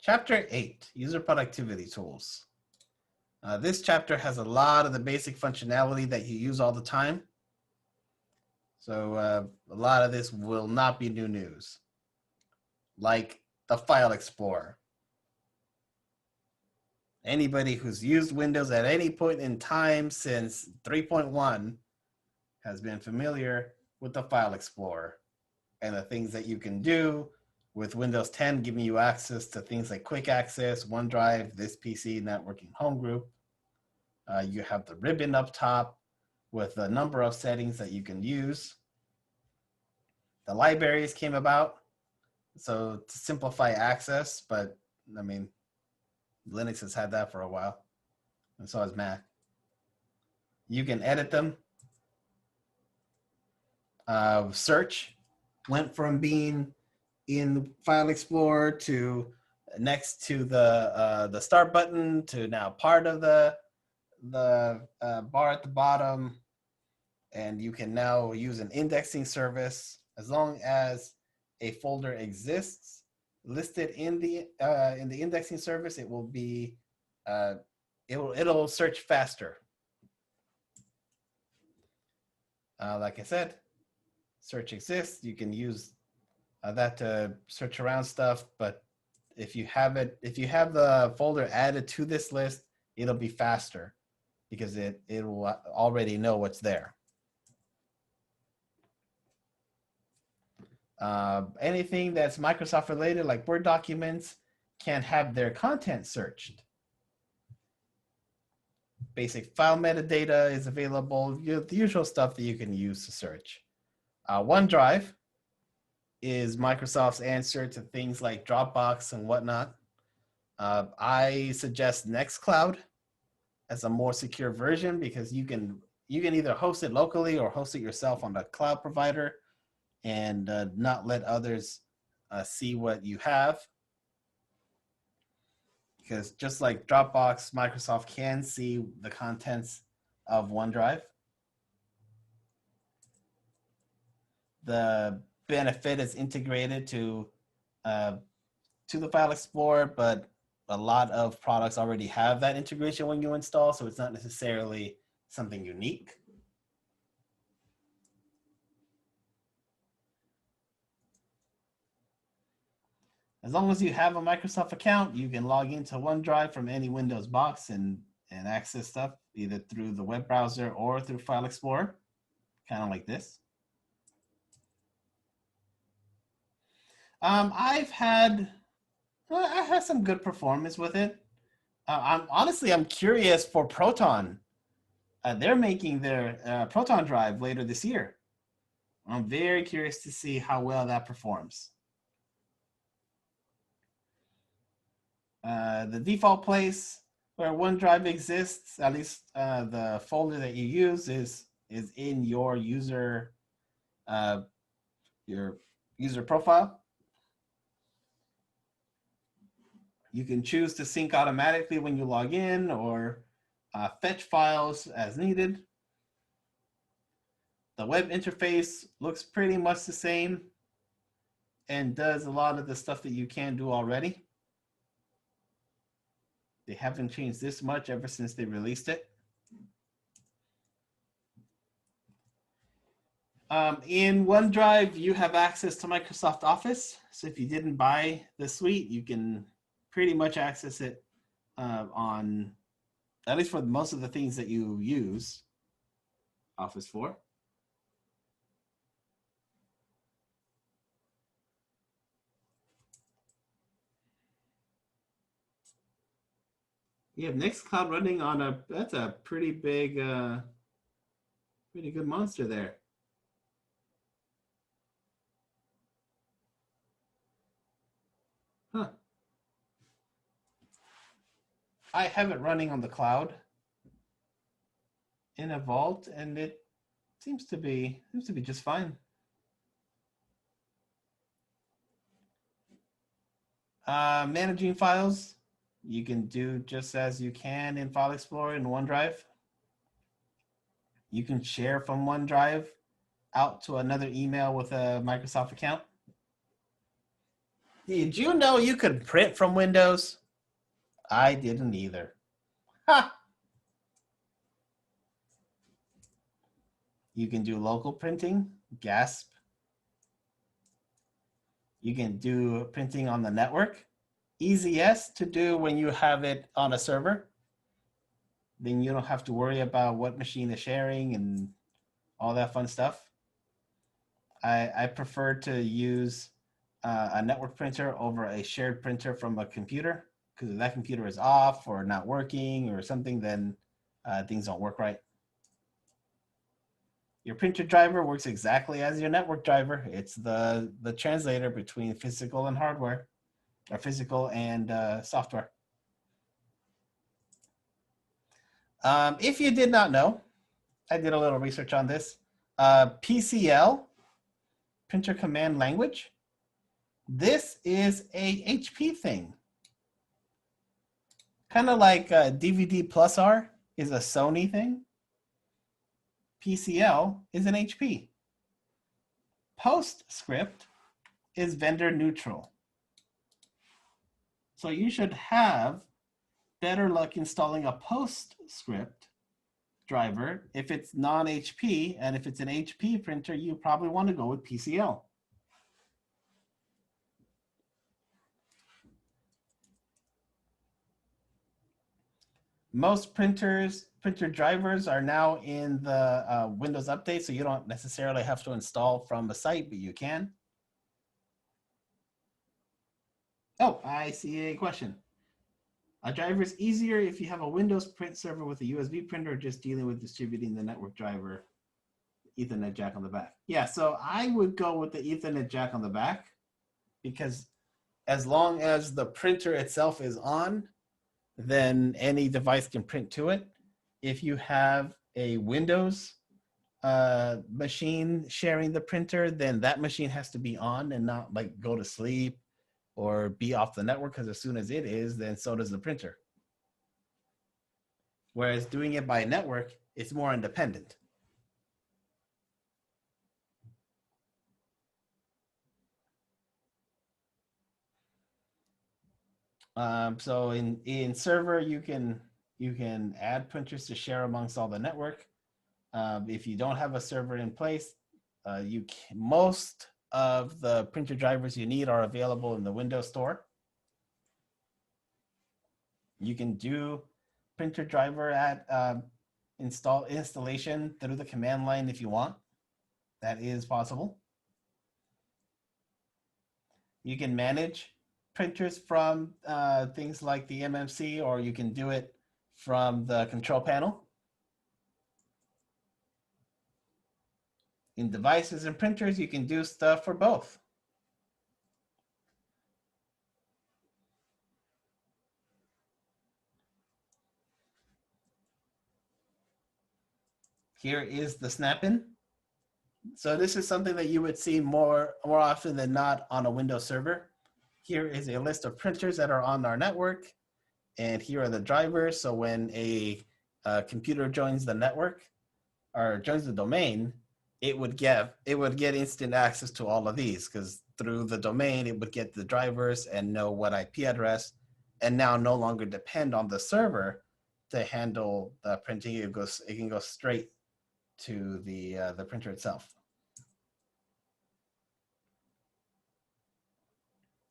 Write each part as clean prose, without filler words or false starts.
Chapter 8, User Productivity Tools. This chapter has a lot of the basic functionality that you use all the time. So a lot of this will not be new news, like the File Explorer. Anybody who's used Windows at any point in time since 3.1 has been familiar with the File Explorer and the things that you can do with Windows 10 giving you access to things like quick access, OneDrive, this PC, networking home group. You have the ribbon up top with a number of settings that you can use. The libraries came about, so to simplify access, but I mean, Linux has had that for a while, and so has Mac. You can edit them. Search went from being in File Explorer to next to the start button to now part of the bar at the bottom, and you can now use an indexing service as long as a folder exists listed in the indexing service. It will be it'll search faster. Like I said, search exists. You can use that to search around stuff, but if you have the folder added to this list, it'll be faster because it will already know what's there. Anything that's Microsoft related, like Word documents, can have their content searched. Basic file metadata is available, the usual stuff that you can use to search. OneDrive is Microsoft's answer to things like Dropbox and whatnot. I suggest Nextcloud as a more secure version because you can either host it locally or host it yourself on the cloud provider and not let others see what you have. Because just like Dropbox, Microsoft can see the contents of OneDrive. The benefit is integrated to the File Explorer, but a lot of products already have that integration when you install, so it's not necessarily something unique. As long as you have a Microsoft account, you can log into OneDrive from any Windows box and access stuff either through the web browser or through File Explorer, kind of like this. I had some good performance with it. I'm curious for Proton. They're making their Proton drive later this year. I'm very curious to see how well that performs. The default place where OneDrive exists, at least the folder that you use, is in your user profile. You can choose to sync automatically when you log in or fetch files as needed. The web interface looks pretty much the same and does a lot of the stuff that you can do already. They haven't changed this much ever since they released it. In OneDrive, you have access to Microsoft Office. So if you didn't buy the suite, you can pretty much access it on, at least for most of the things that you use Office for. You have Nextcloud running on that's a pretty big, pretty good monster there. Huh. I have it running on the cloud in a vault, and it seems to be just fine. Managing files, you can do just as you can in File Explorer and OneDrive. You can share from OneDrive out to another email with a Microsoft account. Did you know you could print from Windows? I didn't either. Ha! You can do local printing, gasp. You can do printing on the network. Easiest to do when you have it on a server. Then you don't have to worry about what machine is sharing and all that fun stuff. I prefer to use a network printer over a shared printer from a computer, because if that computer is off or not working or something, then things don't work right. Your printer driver works exactly as your network driver. It's the translator between physical and hardware, or physical and software. If you did not know, I did a little research on this. PCL, printer command language. This is a HP thing. Kind of like DVD plus R is a Sony thing. PCL is an HP. PostScript is vendor neutral. So you should have better luck installing a PostScript driver if it's non-HP, and if it's an HP printer, you probably want to go with PCL. Most printer drivers are now in the Windows Update, so you don't necessarily have to install from the site, but you can. Oh, I see a question. A driver is easier if you have a Windows print server with a USB printer, or just dealing with distributing the network driver, Ethernet jack on the back. Yeah, so I would go with the Ethernet jack on the back, because as long as the printer itself is on, then any device can print to it. If you have a Windows machine sharing the printer, then that machine has to be on and not like go to sleep or be off the network, because as soon as it is, then so does the printer. Whereas doing it by network, it's more independent. So in server, you can add printers to share amongst all the network. If you don't have a server in place, most of the printer drivers you need are available in the Windows Store. You can do printer driver at installation through the command line if you want. That is possible. You can manage printers from things like the MMC, or you can do it from the control panel. In devices and printers, you can do stuff for both. Here is the snap-in. So this is something that you would see more often than not on a Windows server. Here is a list of printers that are on our network, and here are the drivers. So when a computer joins the network or joins the domain, it would get instant access to all of these, because through the domain it would get the drivers and know what IP address, and now no longer depend on the server to handle the printing. It can go straight to the printer itself.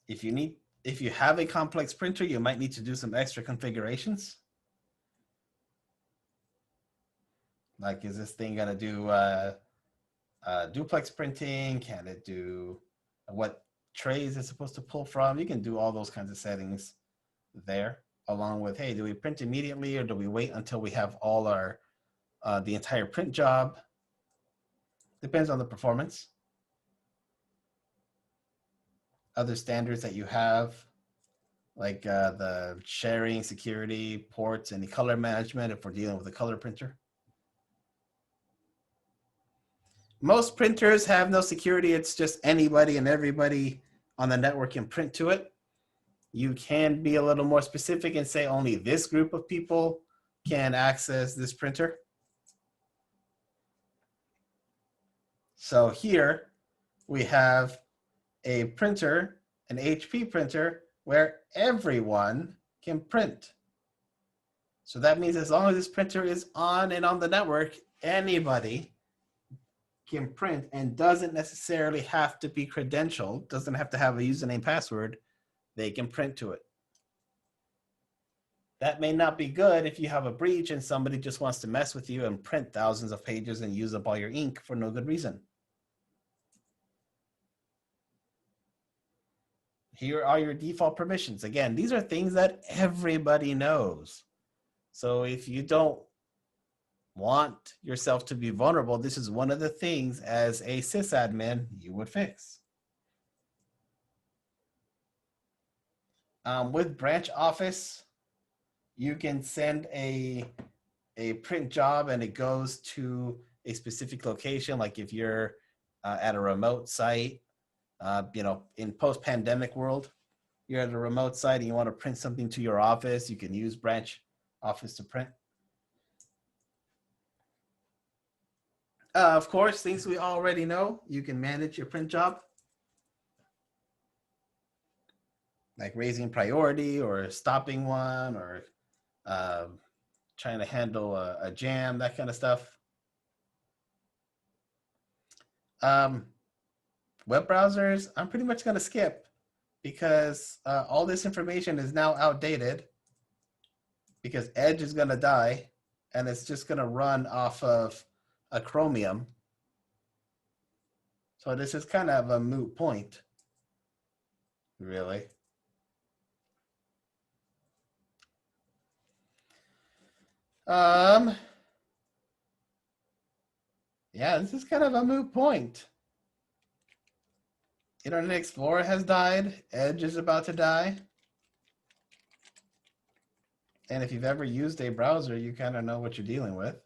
If you have a complex printer, you might need to do some extra configurations. Like, is this thing gonna do duplex printing? Can it do what trays it's supposed to pull from? You can do all those kinds of settings there, along with, hey, do we print immediately, or do we wait until we have all our the entire print job? Depends on the performance. Other standards that you have, like the sharing, security, ports, and the color management if we're dealing with a color printer. Most printers have no security. It's just anybody and everybody on the network can print to it. You can be a little more specific and say only this group of people can access this printer. So here we have a printer an HP printer where everyone can print. So that means as long as this printer is on and on the network, anybody can print and doesn't necessarily have to be credentialed, doesn't have to have a username password, they can print to it. That may not be good if you have a breach and somebody just wants to mess with you and print thousands of pages and use up all your ink for no good reason. Here are your default permissions. Again, these are things that everybody knows. So if you don't want yourself to be vulnerable, this is one of the things as a sysadmin you would fix. With branch office, you can send a print job and it goes to a specific location. Like if you're at a remote site, in post-pandemic world, you're at a remote site and you want to print something to your office, you can use branch office to print. Of course, things we already know, you can manage your print job, like raising priority or stopping one or trying to handle a jam, that kind of stuff. Web browsers, I'm pretty much going to skip because all this information is now outdated because Edge is going to die and it's just going to run off of a Chromium. So this is kind of a moot point, really. Yeah, this is kind of a moot point. Internet Explorer has died. Edge is about to die. And if you've ever used a browser, you kind of know what you're dealing with.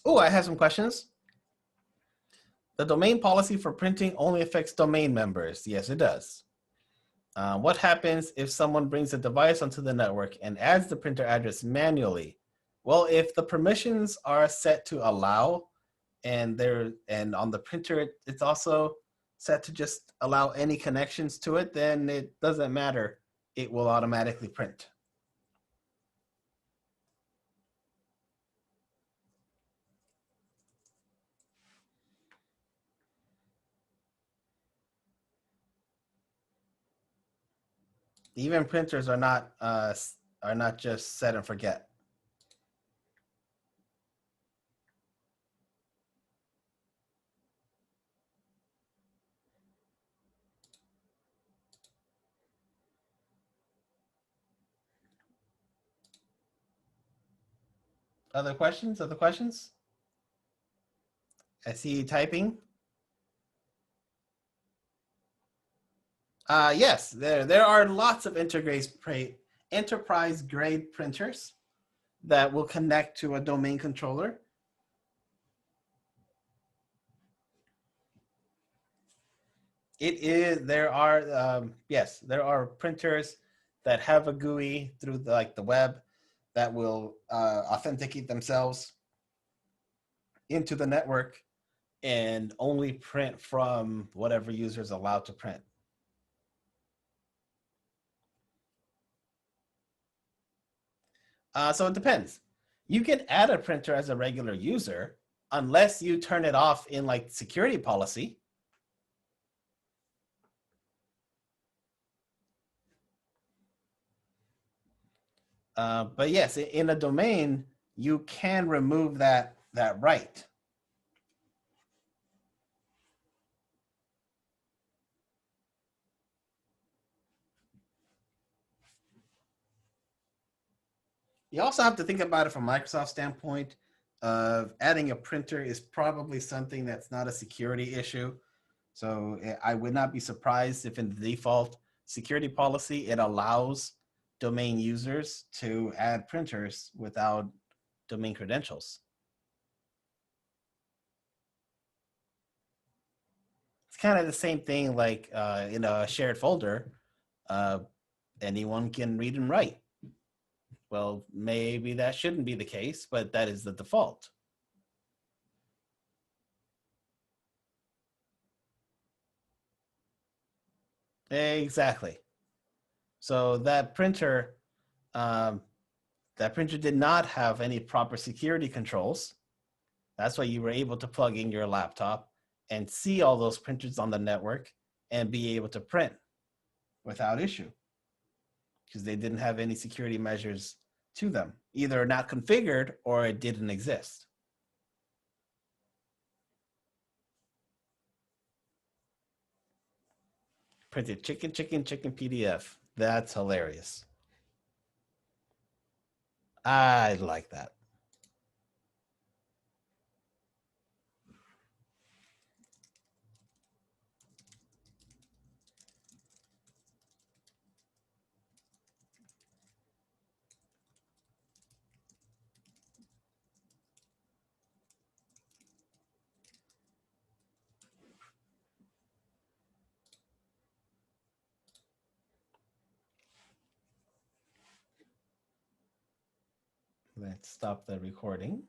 Oh, I have some questions. The domain policy for printing only affects domain members. Yes, it does. What happens if someone brings a device onto the network and adds the printer address manually? Well, if the permissions are set to allow and on the printer it's also set to just allow any connections to it, then it doesn't matter. It will automatically print. Even printers are not just set and forget. Other questions? Other questions? I see you typing. Yes, there are lots of enterprise grade printers that will connect to a domain controller. There are printers that have a GUI through the web that will authenticate themselves into the network and only print from whatever user is allowed to print. So it depends. You can add a printer as a regular user unless you turn it off in like security policy. But yes, in a domain, you can remove that right. You also have to think about it from Microsoft's standpoint of adding a printer is probably something that's not a security issue. So I would not be surprised if in the default security policy, it allows domain users to add printers without domain credentials. It's kind of the same thing like in a shared folder, anyone can read and write. Well, maybe that shouldn't be the case, but that is the default. Exactly. So um, that printer did not have any proper security controls. That's why you were able to plug in your laptop and see all those printers on the network and be able to print without issue because they didn't have any security measures to them, either not configured or it didn't exist. Printed chicken, chicken, chicken PDF. That's hilarious. I like that. Let's stop the recording.